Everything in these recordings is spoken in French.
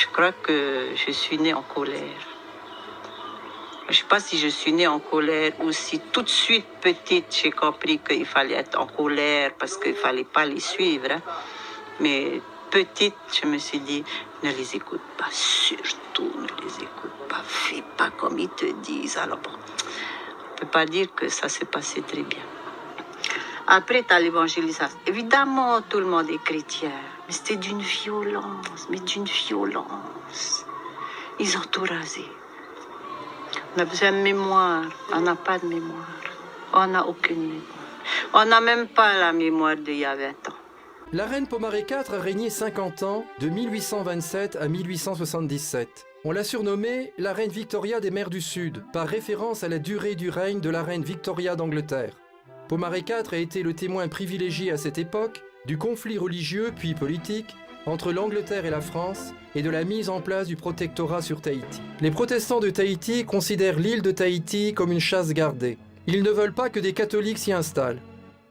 Je crois que je suis née en colère. Je ne sais pas si je suis née en colère ou si tout de suite petite j'ai compris qu'il fallait être en colère parce qu'il ne fallait pas les suivre. Hein. Mais petite, je me suis dit, ne les écoute pas, surtout ne les écoute pas, fais pas comme ils te disent. Alors bon, on ne peut pas dire que ça s'est passé très bien. Après, tu as l'évangélisation. Évidemment, tout le monde est chrétien, mais c'était d'une violence, Ils ont tout rasé. On a besoin de mémoire, on n'a pas de mémoire. On n'a aucune mémoire. On n'a même pas la mémoire d'il y a 20 ans. La reine Pomaré IV a régné 50 ans, de 1827 à 1877. On l'a surnommée la reine Victoria des mers du Sud, par référence à la durée du règne de la reine Victoria d'Angleterre. Pomaré IV a été le témoin privilégié à cette époque du conflit religieux puis politique entre l'Angleterre et la France et de la mise en place du protectorat sur Tahiti. Les protestants de Tahiti considèrent l'île de Tahiti comme une chasse gardée. Ils ne veulent pas que des catholiques s'y installent.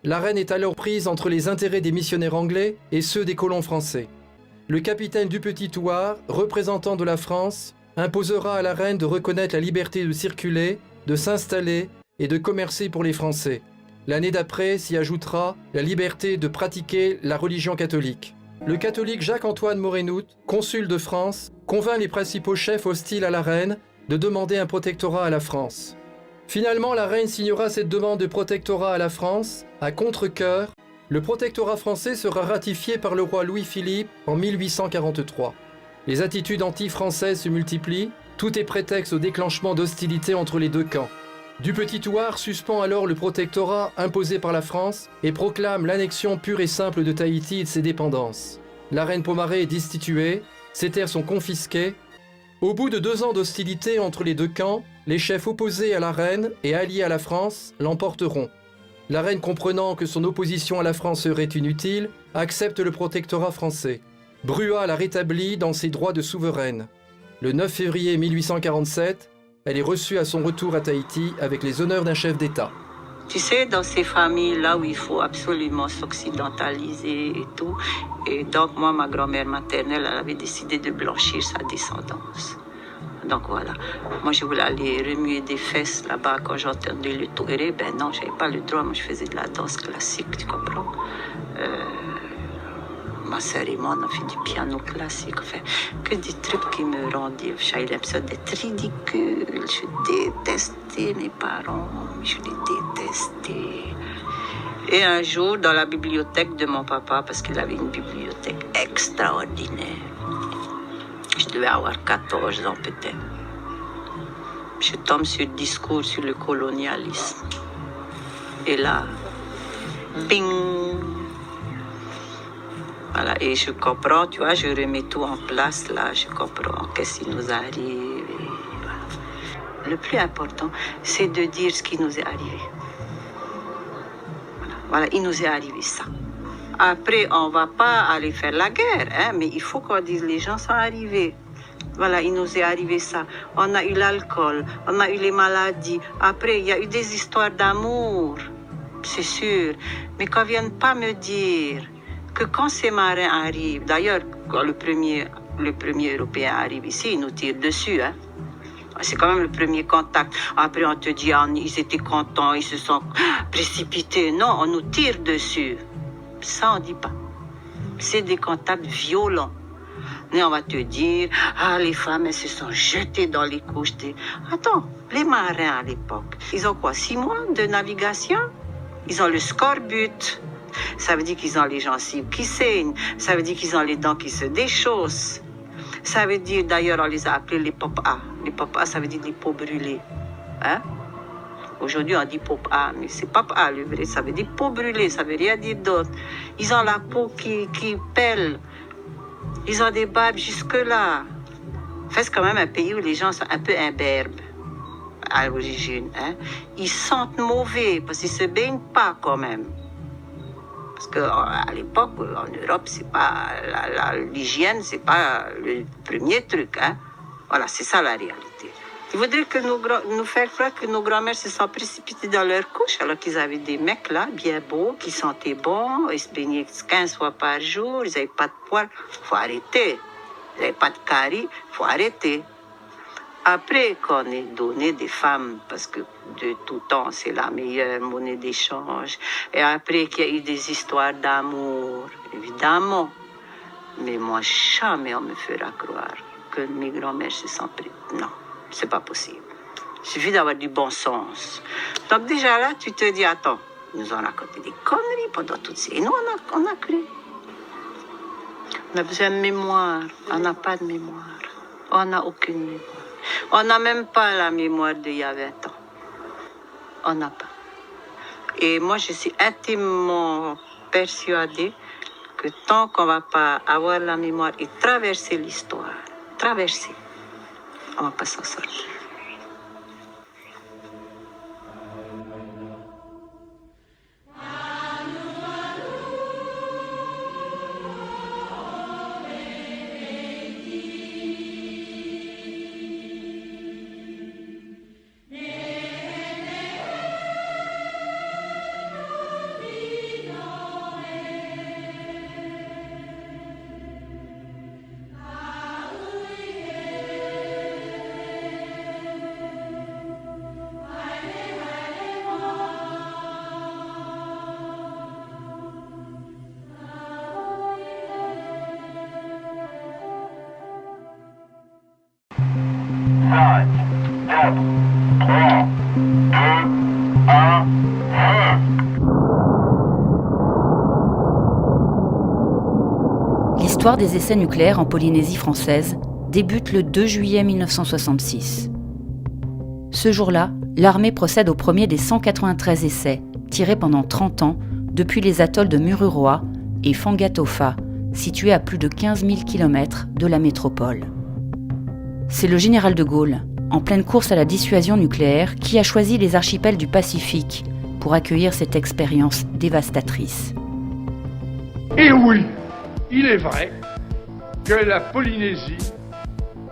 La reine est alors prise entre les intérêts des missionnaires anglais et ceux des colons français. Le capitaine du Petit Thouars, représentant de la France, imposera à la reine de reconnaître la liberté de circuler, de s'installer et de commercer pour les Français. L'année d'après s'y ajoutera la liberté de pratiquer la religion catholique. Le catholique Jacques-Antoine Morenout, consul de France, convainc les principaux chefs hostiles à la reine de demander un protectorat à la France. Finalement, la reine signera cette demande de protectorat à la France, à contre-cœur. Le protectorat français sera ratifié par le roi Louis-Philippe en 1843. Les attitudes anti-françaises se multiplient, tout est prétexte au déclenchement d'hostilités entre les deux camps. Du Petit Thouars suspend alors le protectorat imposé par la France et proclame l'annexion pure et simple de Tahiti et de ses dépendances. La reine Pomaré est destituée, ses terres sont confisquées. Au bout de 2 ans d'hostilité entre les deux camps, les chefs opposés à la reine et alliés à la France l'emporteront. La reine, comprenant que son opposition à la France serait inutile, accepte le protectorat français. Brua la rétablit dans ses droits de souveraine. Le 9 février 1847, elle est reçue à son retour à Tahiti avec les honneurs d'un chef d'État. Tu sais, dans ces familles-là où il faut absolument s'occidentaliser et tout, et donc moi, ma grand-mère maternelle, elle avait décidé de blanchir sa descendance. Donc voilà, moi je voulais aller remuer des fesses là-bas quand j'entendais le touré, ben non, j'avais pas le droit, moi je faisais de la danse classique, tu comprends. Ma sœur et moi, on a fait du piano classique, enfin, que des trucs qui me rendaient, j'avais l'impression d'être ridicule, je détestais mes parents, je les détestais. Et un jour, dans la bibliothèque de mon papa, parce qu'il avait une bibliothèque extraordinaire, je devais avoir 14 ans peut-être. Je tombe sur le discours sur le colonialisme. Et là, ping! Voilà, et je comprends, tu vois, je remets tout en place là, je comprends qu'est-ce qui nous arrive. Et voilà. Le plus important, c'est de dire ce qui nous est arrivé. Voilà, il nous est arrivé ça. Après, on ne va pas aller faire la guerre, hein, mais il faut qu'on dise les gens sont arrivés. Voilà, il nous est arrivé ça. On a eu l'alcool, on a eu les maladies. Après, il y a eu des histoires d'amour, c'est sûr. Mais qu'on ne vienne pas me dire que quand ces marins arrivent, d'ailleurs, quand le premier Européen arrive ici, il nous tire dessus, hein. C'est quand même le premier contact. Après, on te dit, ah, ils étaient contents, ils se sont précipités. Non, on nous tire dessus. Ça, on ne dit pas. C'est des contacts violents. Mais on va te dire, ah, les femmes, elles se sont jetées dans les couches. Attends, les marins à l'époque, ils ont quoi, 6 mois de navigation? Ils ont le scorbut. Ça veut dire qu'ils ont les gencives qui saignent. Ça veut dire qu'ils ont les dents qui se déchaussent. Ça veut dire, d'ailleurs, on les a appelés les pop-A. Les pop-A, ça veut dire les peaux brûlées. Hein? Aujourd'hui, on dit pop-A, mais c'est pop-A, le vrai. Ça veut dire peau brûlée, ça veut rien dire d'autre. Ils ont la peau qui pèle. Ils ont des barbes jusque-là. Enfin, c'est quand même un pays où les gens sont un peu imberbes à l'origine. Hein? Ils sentent mauvais parce qu'ils ne se baignent pas quand même. Parce qu'à l'époque, en Europe, c'est pas l'hygiène, c'est pas le premier truc. Hein? Voilà, c'est ça la réalité. Ils voudraient que nous faire croire que nos grands-mères se sont précipitées dans leur couche alors qu'ils avaient des mecs là, bien beaux, qui sentaient bon, ils se baignaient 15 fois par jour, ils n'avaient pas de poils. Il faut arrêter. Les pas de carie, il faut arrêter. Après qu'on ait donné des femmes, parce que de tout temps, c'est la meilleure monnaie d'échange, et après qu'il y a eu des histoires d'amour, évidemment. Mais moi, jamais on me fera croire que mes grands-mères se sont prises. Non, c'est pas possible. Il suffit d'avoir du bon sens. Donc déjà là, tu te dis, attends, ils nous ont raconté des conneries pendant toutes ces... Et nous, on a cru. On a besoin de mémoire. On n'a pas de mémoire. On n'a aucune mémoire. On n'a même pas la mémoire d'il y a 20 ans. On n'a pas. Et moi, je suis intimement persuadée que tant qu'on ne va pas avoir la mémoire et traverser l'histoire, on ne va pas s'en sortir. L'histoire des essais nucléaires en Polynésie française débute le 2 juillet 1966. Ce jour-là, l'armée procède au premier des 193 essais tirés pendant 30 ans depuis les atolls de Mururoa et Fangatofa, situés à plus de 15 000 km de la métropole. C'est le général de Gaulle, en pleine course à la dissuasion nucléaire, qui a choisi les archipels du Pacifique pour accueillir cette expérience dévastatrice. Et oui, il est vrai que la Polynésie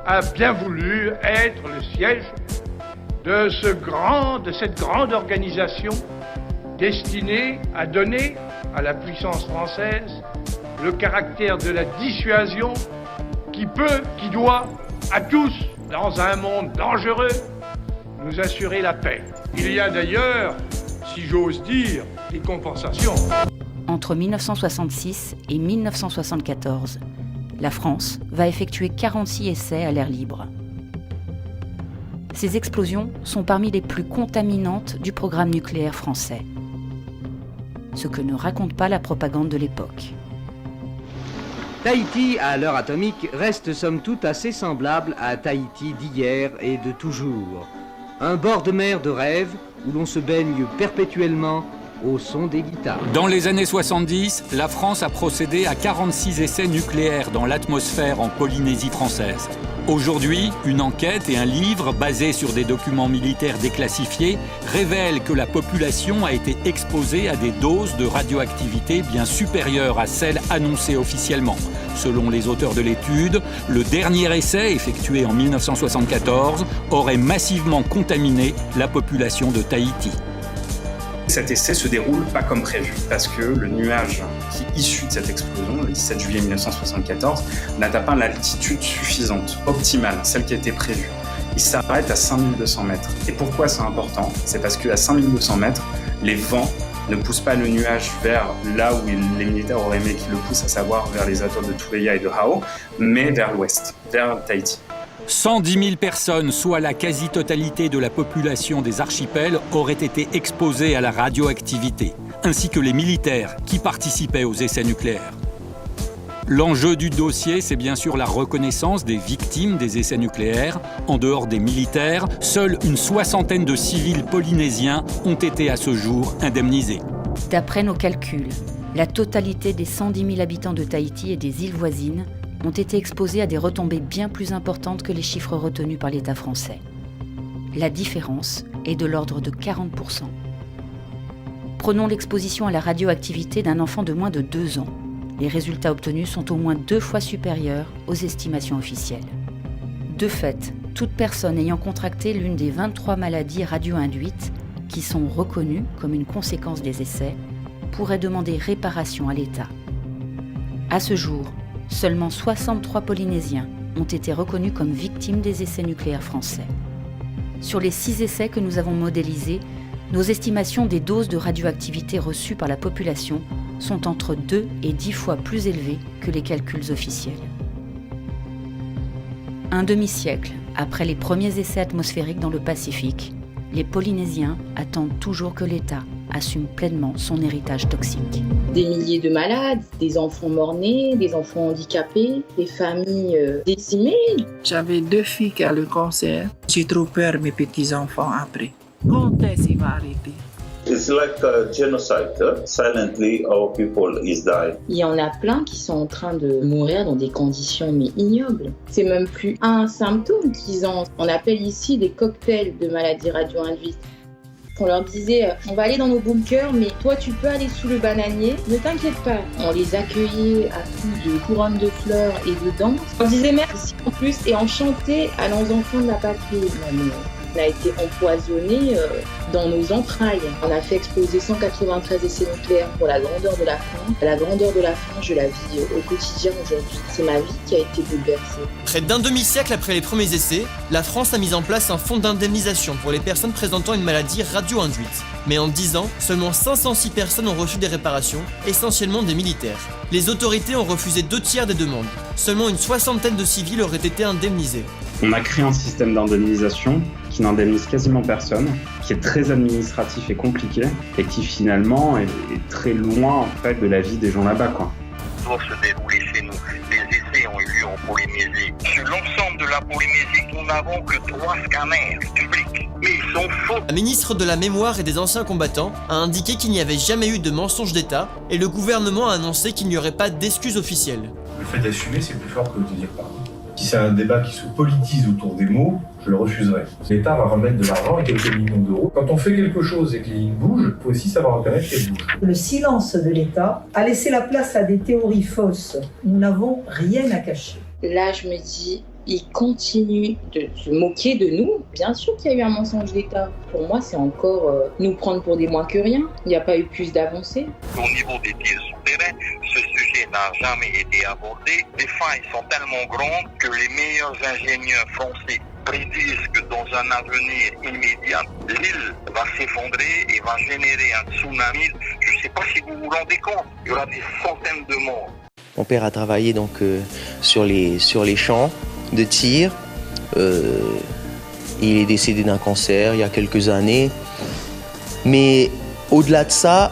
a bien voulu être le siège de cette grande organisation destinée à donner à la puissance française le caractère de la dissuasion qui doit à tous, dans un monde dangereux, nous assurer la paix. Il y a d'ailleurs, si j'ose dire, des compensations. Entre 1966 et 1974, la France va effectuer 46 essais à l'air libre. Ces explosions sont parmi les plus contaminantes du programme nucléaire français. Ce que ne raconte pas la propagande de l'époque. Tahiti, à l'heure atomique, reste somme toute assez semblable à Tahiti d'hier et de toujours. Un bord de mer de rêve où l'on se baigne perpétuellement au son des guitares. Dans les années 70, la France a procédé à 46 essais nucléaires dans l'atmosphère en Polynésie française. Aujourd'hui, une enquête et un livre basés sur des documents militaires déclassifiés révèlent que la population a été exposée à des doses de radioactivité bien supérieures à celles annoncées officiellement. Selon les auteurs de l'étude, le dernier essai, effectué en 1974, aurait massivement contaminé la population de Tahiti. Cet essai se déroule pas comme prévu parce que le nuage qui est issu de cette explosion, le 17 juillet 1974, n'atteint pas l'altitude suffisante, optimale, celle qui était prévue. Il s'arrête à 5200 mètres. Et pourquoi c'est important ? C'est parce qu'à 5200 mètres, les vents ne poussent pas le nuage vers là où les militaires auraient aimé qu'ils le poussent, à savoir vers les atolls de Tuveya et de Hao, mais vers l'ouest, vers Tahiti. 110 000 personnes, soit la quasi-totalité de la population des archipels, auraient été exposées à la radioactivité, ainsi que les militaires qui participaient aux essais nucléaires. L'enjeu du dossier, c'est bien sûr la reconnaissance des victimes des essais nucléaires. En dehors des militaires, seule une soixantaine de civils polynésiens ont été à ce jour indemnisés. D'après nos calculs, la totalité des 110 000 habitants de Tahiti et des îles voisines ont été exposés à des retombées bien plus importantes que les chiffres retenus par l'État français. La différence est de l'ordre de 40%. Prenons l'exposition à la radioactivité d'un enfant de moins de 2 ans. Les résultats obtenus sont au moins 2 fois supérieurs aux estimations officielles. De fait, toute personne ayant contracté l'une des 23 maladies radio-induites, qui sont reconnues comme une conséquence des essais, pourrait demander réparation à l'État. À ce jour, seulement 63 Polynésiens ont été reconnus comme victimes des essais nucléaires français. Sur les 6 essais que nous avons modélisés, nos estimations des doses de radioactivité reçues par la population sont entre 2 et 10 fois plus élevées que les calculs officiels. Un demi-siècle après les premiers essais atmosphériques dans le Pacifique, les Polynésiens attendent toujours que l'État assume pleinement son héritage toxique. Des milliers de malades, des enfants morts-nés, des enfants handicapés, des familles décimées. J'avais 2 filles qui ont le cancer. J'ai trop peur mes petits-enfants après. Quand est-ce qu'il va arrêter? It's like a genocide. Silently, our people is dying. Il y en a plein qui sont en train de mourir dans des conditions mais ignobles. C'est même plus un symptôme qu'ils ont. On appelle ici des cocktails de maladies radio-induites. On leur disait, on va aller dans nos bunkers, mais toi tu peux aller sous le bananier, ne t'inquiète pas. On les accueillait à coups de couronnes de fleurs et de danse. On disait merci en plus et on chantait à nos enfants de la patrie. On a été empoisonnés dans nos entrailles. On a fait exploser 193 essais nucléaires pour la grandeur de la France. La grandeur de la France, je la vis au quotidien aujourd'hui. C'est ma vie qui a été bouleversée. Près d'un demi-siècle après les premiers essais, la France a mis en place un fonds d'indemnisation pour les personnes présentant une maladie radio-induite. Mais en 10 ans, seulement 506 personnes ont reçu des réparations, essentiellement des militaires. Les autorités ont refusé 2/3 des demandes. Seulement une 60aine de civils auraient été indemnisés. On a créé un système d'indemnisation qui n'indemnise quasiment personne, qui est très administratif et compliqué, et qui finalement est très loin en fait de la vie des gens là-bas, quoi. Doivent se dérouler chez nous. Les essais ont eu lieu en Polynésie. Sur l'ensemble de la Polynésie, nous n'avons que 3 scanners publics. Mais ils sont faux. La ministre de la Mémoire et des Anciens Combattants a indiqué qu'il n'y avait jamais eu de mensonge d'État, et le gouvernement a annoncé qu'il n'y aurait pas d'excuses officielles. Le fait d'assumer, c'est plus fort que de dire pardon. Si c'est un débat qui se politise autour des mots, je le refuserai. L'État va remettre de l'argent et quelques millions d'euros. Quand on fait quelque chose et que les lignes bougent, il faut aussi savoir reconnaître qu'elles bougent. Le silence de l'État a laissé la place à des théories fausses. Nous n'avons rien à cacher. Là, je me dis, ils continuent de se moquer de nous. Bien sûr qu'il y a eu un mensonge d'État. Pour moi, c'est encore nous prendre pour des moins que rien. Il n'y a pas eu plus d'avancées. Au niveau des tirs souterrains, ce sujet n'a jamais été abordé. Les failles sont tellement grandes que les meilleurs ingénieurs français prédisent que dans un avenir immédiat, l'île va s'effondrer et va générer un tsunami. Je ne sais pas si vous vous rendez compte, il y aura des centaines de morts. Mon père a travaillé donc sur les champs de tir. Il est décédé d'un cancer il y a quelques années. Mais au-delà de ça,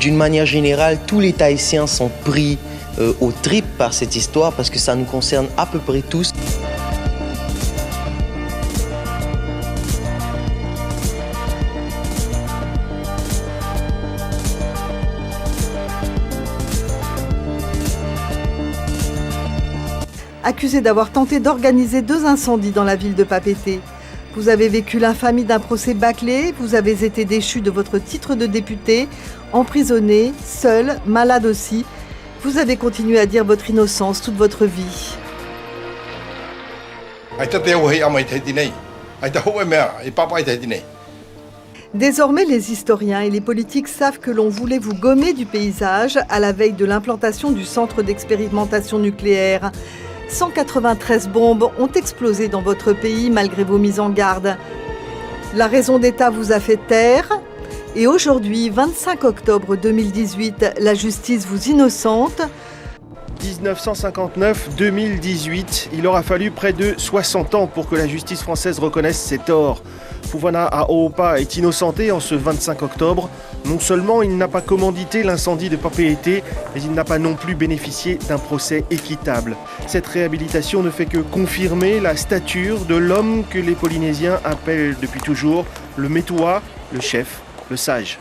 d'une manière générale, tous les Tahitiens sont pris aux tripes par cette histoire parce que ça nous concerne à peu près tous. Accusé d'avoir tenté d'organiser 2 incendies dans la ville de Papeete. Vous avez vécu l'infamie d'un procès bâclé, vous avez été déchu de votre titre de député, emprisonné, seul, malade aussi. Vous avez continué à dire votre innocence toute votre vie. Désormais, les historiens et les politiques savent que l'on voulait vous gommer du paysage à la veille de l'implantation du centre d'expérimentation nucléaire. 193 bombes ont explosé dans votre pays malgré vos mises en garde. La raison d'État vous a fait taire. Et aujourd'hui, 25 octobre 2018, la justice vous innocente. 1959-2018, il aura fallu près de 60 ans pour que la justice française reconnaisse ses torts. Fuvana Aopa est innocenté en ce 25 octobre. Non seulement il n'a pas commandité l'incendie de Papeete, mais il n'a pas non plus bénéficié d'un procès équitable. Cette réhabilitation ne fait que confirmer la stature de l'homme que les Polynésiens appellent depuis toujours le Metua, le chef, le sage.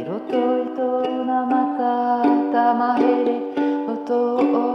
色と糸なまたたまへれ音を